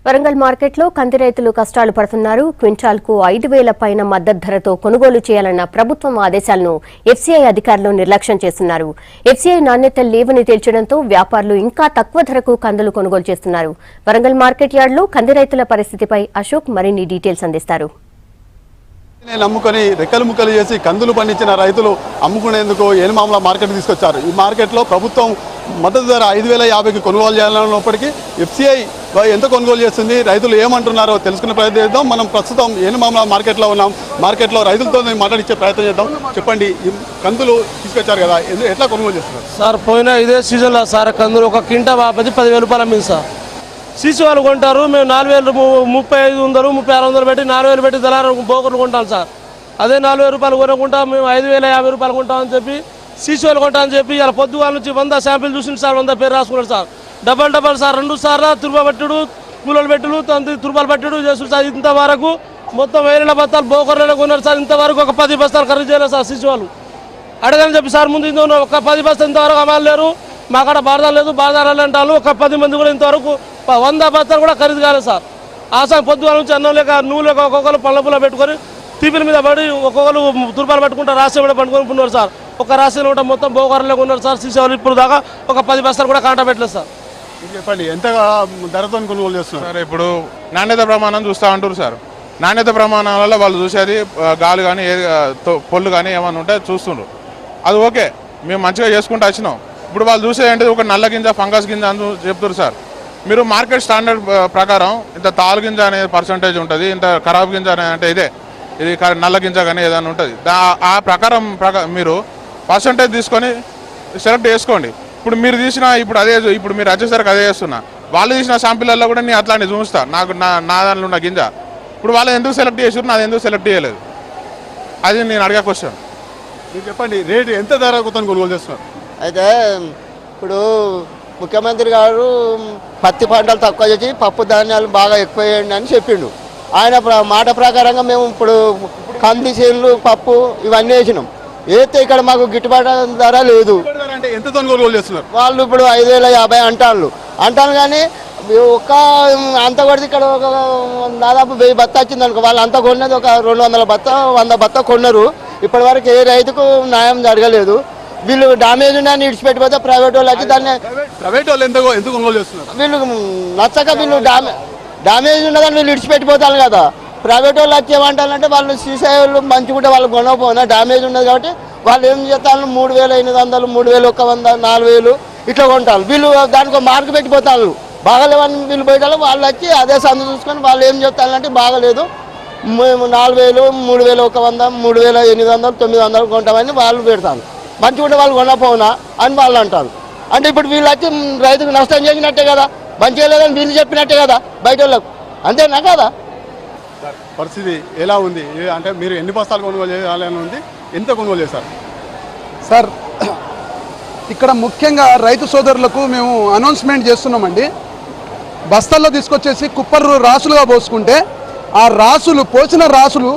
వరంగల్ మార్కెట్లో కంది రైతులు కష్టాలు పడుతున్నారు. క్వింటాల్కు 5,000 పైన మద్దతు ధరతో కొనుగోలు చేయాలన్న ప్రభుత్వం ఆదేశాలను ఎఫ్సీఐ అధికారులు నిర్లక్ష్యం చేస్తున్నారు. ఎఫ్సీఐ నాణ్యత లేవని తేల్చడంతో వ్యాపారులు ఇంకా తక్కువ ధరకు కందులు కొనుగోలు చేస్తున్నారు. వరంగల్ మార్కెట్ యార్డ్లో కంది రైతుల పరిస్థితిపై అశోక్ మరిన్ని డీటెయిల్స్ అందిస్తారు. నమ్ముకొని రెక్కలు ముక్కలు చేసి కందులు పండించిన రైతులు అమ్ముకునేందుకు ఏనుమామల మార్కెట్ తీసుకొచ్చారు. ఈ మార్కెట్లో ప్రభుత్వం మద్దతు ధర 5,050కి కొనుగోలు చేయాలన్నప్పటికీ ఎఫ్సీఐ ఎంత కొనుగోలు చేస్తుంది, రైతులు ఏమంటున్నారో తెలుసుకునే ప్రయత్నం చేద్దాం. మనం ప్రస్తుతం ఏనుమామల మార్కెట్లో ఉన్నాం. మార్కెట్లో రైతులతో మాట్లాడించే ప్రయత్నం చేద్దాం. చెప్పండి, ఈ కందులు తీసుకొచ్చారు కదా, ఎట్లా కొనుగోలు చేస్తున్నారు సార్? పోయిన ఇదే సీజన్లో సార్ కందులు ఒక కింటా బాపతి 10,000 రూపాయలు అమ్మింది సార్. సీసీ వాళ్ళు కొంటారు, మేము 4,000 3500 3600 పెట్టి 4,000 పెట్టి దళారు బోకర్లు కొంటాం సార్. అదే 4,000 రూపాయలు కొనుక్కుంటాం, మేము 5,050 రూపాయలు కొంటామని చెప్పి సీసీ వాళ్ళు కొంటామని చెప్పి ఇలా పొద్దుగాల నుంచి 100 శాంపిల్ చూసింది సార్. 100 పేరు రాసుకున్నాడు సార్. డబల్ సార్ 2 సార్లు తురుప పట్టుడు, కూలలు పెట్టుడు, తురుపాలు పట్టుడు చేస్తున్నారు సార్. ఇంతవరకు మొత్తం 1000 బస్తాలు బోకర్లలో కొన్నారు సార్. ఇంతవరకు ఒక 10 బస్తాలు ఖరీదు చేయలేదు సార్. సీసీ వాళ్ళు అడగని చెప్పి సార్ ముందు ఒక 10 బస్తాలు ఇంతవరకు అమ్మాలి లేరు, మా కాడ బాధ లేదు, బాధారాలు అంటారు. ఒక 10 మంది కూడా ఇంతవరకు 100 బస్తాలు కూడా ఖరీదు కాలేదు సార్. ఆసాం పొద్దుగాల నుంచి అన్నం లేక నువ్వు లేక ఒక్కొక్కరు పళ్ళ పుల్ల పెట్టుకొని టీపీల మీద పడి ఒక్కొక్కరు తురుపాలు పట్టుకుంటారు, రాసి కూడా పట్టుకొని ఉన్నారు సార్. ఒక రాశిలో ఉంటాం మొత్తం బోకర్లో ఉన్నారు సార్. సీసీ వాళ్ళు ఇప్పుడు దాకా ఒక 10 బస్తాలు కూడా కాంటా పెట్టలేదు సార్. చెప్పండి, ఎంత ధరతో కొనుగోలు చేస్తున్నారు సార్? ఇప్పుడు నాణ్యత ప్రమాణం చూస్తూ అంటారు సార్. నాణ్యత ప్రమాణాలలో వాళ్ళు చూసేది గాలి కానీ పొల్లు కానీ ఏమైనా ఉంటే చూస్తుండ్రు. అది ఓకే, మేము మంచిగా చేసుకుంటూ వచ్చినాం. ఇప్పుడు వాళ్ళు చూసేది అంటే ఒక నల్ల గింజ, ఫంగస్ గింజ అని చెప్తారు సార్. మీరు మార్కెట్ స్టాండర్డ్ ప్రకారం ఇంత తాలు గింజ అనే పర్సంటేజ్ ఉంటుంది, ఇంత ఖరాబ్ గింజ అనే అంటే ఇది నల్ల గింజ కానీ ఏదైనా ఉంటుంది. ఆ ప్రకారం మీరు పర్సంటేజ్ తీసుకొని సెలెక్ట్ చేసుకోండి. ఇప్పుడు మీరు తీసిన ఇప్పుడు మీరు వచ్చేసరికి అదే చేస్తున్నా. వాళ్ళు తీసిన శాంపిల్లలో కూడా నేను అట్లాంటి చూపిస్తా. నాకు నా దానిలో ఉన్న గింజ ఇప్పుడు వాళ్ళు ఎందుకు సెలెక్ట్ చేసారు, నాది ఎందుకు సెలెక్ట్ చేయలేదు, అది నేను అడిగే క్వశ్చన్. మీరు చెప్పండి, రేటు ఎంత ధరకు కొనుగోలు చేస్తున్నారు? అయితే ఇప్పుడు ముఖ్యమంత్రి గారు పత్తి పంటలు తక్కువ చేసి పప్పు ధాన్యాలు బాగా ఎక్కువ వేయండి అని చెప్పిండు. ఆయన మాట ప్రకారంగా మేము ఇప్పుడు కంది చేనులు, పప్పు ఇవన్నీ వేసినాం. వేస్తే ఇక్కడ మాకు గిట్టుబాటు ధర లేదు. ఎంత కొనుగోలు చేస్తున్నారు వాళ్ళు? ఇప్పుడు 5,050 అంటాను కానీ ఒక అంత కొడితే ఇక్కడ ఒక దాదాపు 1000 బత్త వచ్చింది అనుకో. వాళ్ళు అంతా కొన్నది ఒక 200 బత్త 100 బత్త కొన్నారు. ఇప్పటి వరకు ఏ రైతుకు న్యాయం జరగలేదు. వీళ్ళు డామేజ్ ఉన్నాయని ఇడిచిపెట్టిపోతే ప్రైవేట్ వాళ్ళు వచ్చి దాన్ని వీళ్ళు నచ్చక వీళ్ళు డామేజ్ ఉన్నదని వీళ్ళు ఇడిచిపెట్టిపోతారు కదా. ప్రైవేట్ వాళ్ళు వచ్చి ఏమంటారంటే వాళ్ళు సీసీ వాళ్ళు మంచిగుంటే వాళ్ళు కొనకపోయినా డామేజ్ ఉన్నది కాబట్టి వాళ్ళు ఏం చేస్తారు, 3,800 3,100 4,000 ఇట్లా కొంటారు. వీళ్ళు దానికి మార్కు పెట్టిపోతారు. బాగాలేవని వీళ్ళు పోయేటారు. వాళ్ళు వచ్చి అదే సందు చూసుకొని వాళ్ళు ఏం చెప్తారంటే బాగలేదు, మేము 4,000 3,100 3,800 900 కొంటామని వాళ్ళు పెడతారు. మంచిగుంటే వాళ్ళు కొనకపోయినా అని వాళ్ళు అంటారు. అంటే ఇప్పుడు వీళ్ళు వచ్చి రైతుకు నష్టం చేసినట్టే కదా, మంచిగా లేదని వీళ్ళు చెప్పినట్టే కదా బయట వాళ్ళకు, అంతేనా కదా? పరిస్థితి ఎలా ఉంది అంటే మీరు ఎన్ని బస్తాలు కొనుగోలు చేయాలని ఉంది, ఎంత కొనుగోలు చేశారు సార్? ఇక్కడ ముఖ్యంగా రైతు సోదరులకు మేము అనౌన్స్మెంట్ చేస్తున్నామండి. బస్తాల్లో తీసుకొచ్చేసి కుప్పర్రు రాసులుగా పోసుకుంటే ఆ రాసులు పోసిన రాసులు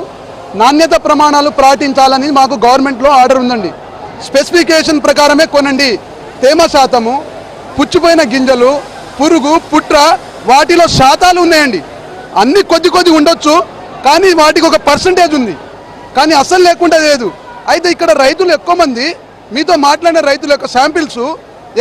నాణ్యత ప్రమాణాలు పాటించాలని మాకు గవర్నమెంట్లో ఆర్డర్ ఉందండి. స్పెసిఫికేషన్ ప్రకారమే కొనండి. తేమ శాతము, పుచ్చిపోయిన గింజలు, పురుగు, పుట్ర వాటిలో శాతాలు ఉన్నాయండి. అన్నీ కొద్ది ఉండొచ్చు కానీ వాటికి ఒక పర్సంటేజ్ ఉంది, కానీ అసలు లేకుండా లేదు. అయితే ఇక్కడ రైతులు ఎక్కువ మంది మీతో మాట్లాడిన రైతుల యొక్క శాంపిల్స్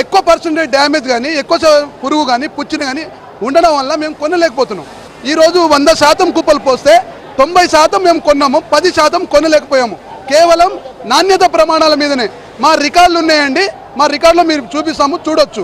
ఎక్కువ పర్సంటేజ్ డ్యామేజ్ కానీ ఎక్కువ పురుగు కానీ పుచ్చిని కానీ ఉండడం వల్ల మేము కొనలేకపోతున్నాం. ఈరోజు 100% కుప్పలు పోస్తే 90% మేము కొన్నాము, 10% కొనలేకపోయాము. కేవలం నాణ్యత ప్రమాణాల మీదనే. మా రికార్డులు ఉన్నాయండి, మా రికార్డులో మీరు చూపిస్తాము, చూడొచ్చు.